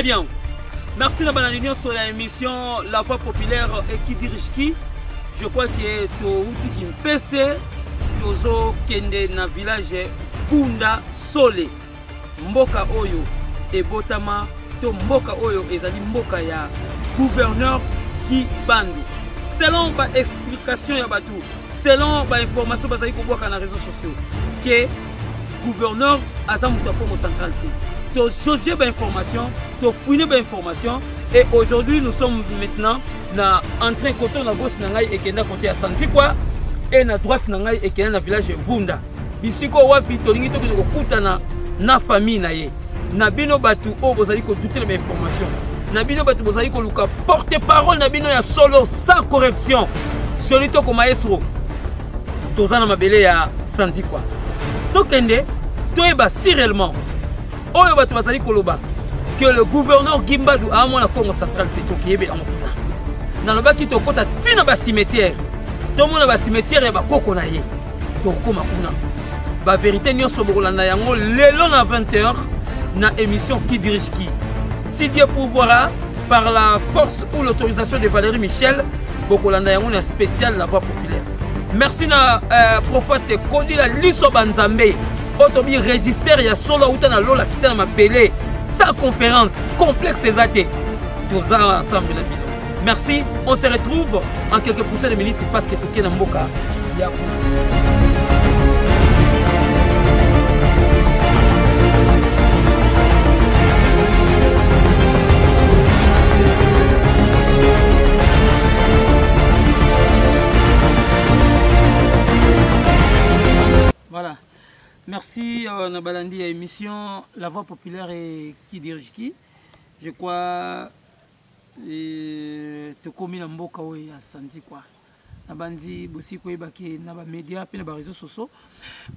bien. Merci d'avoir l'union sur l'émission La Voix Populaire et qui dirige qui. Je crois que tout qui me pèse, tozo kende na village Funda Sole. Mboka Oyo et Botama, to Mboka Oyo ezali Mboka ya gouverneur qui bandu. Selon ma explication ya batou, selon ma information bazali ko boka na réseaux sociaux, que gouverneur azamuta pour mon centralité. To changer ba information, to fouiner ba information et aujourd'hui nous sommes maintenant en train de côté na gauche na ngai et kenda côté à Santikwa et na droite na ngai et kenda na village Vunda. Bisiko wapi tolingi to ko kutana na famille na ye. Na bino batu o bozali ko douter de information. Na bino batu bozali ko luka porte-parole na bino ya solo sans corruption. Solito ko maestro. Tozana mabele ya Santikwa. Tokende toyeba si réellement oyo batu bazali koloba que le gouverneur Gimbadu a mon Congo central to kiyebe en mokuna. Na lobaki to kota tina ba cimetière. To mona ba cimetière ya ba koko na ye. To koma kuna. Ba vérité nyonso bokolanda yango lelo na 20h na émission Qui dirige qui. Si Dieu pourvoira par la force ou l'autorisation de Valérie Michel, bokolanda yango na spécial La Voix Populaire. Merci na prophète Kodi la liso banzambe. Otobi register ya solo uta na lola kita na mapele. Sa conférence complexe exaté. Tous ensemble na bino. Merci, on se retrouve en quelques poussées de minutes parce que tout est dans Mboka. Voilà. Merci Nabalandi à l'émission La Voix Populaire et Qui dirige qui. Je crois te commis na mboka oyo ya Santikwa. Nabandi bosi ko ebaki na ba médias pe na ba réseaux sociaux.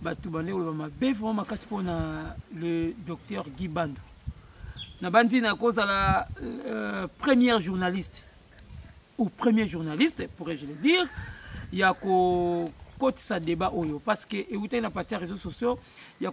Batu bande ko ba mabe vraiment makasi pona le docteur Guy Bandu. Nabandi na cause à la première journaliste ou premier journaliste pourrais-je le dire. Il y a ko côté ça débat oyo parce que et où na partie réseaux sociaux il y a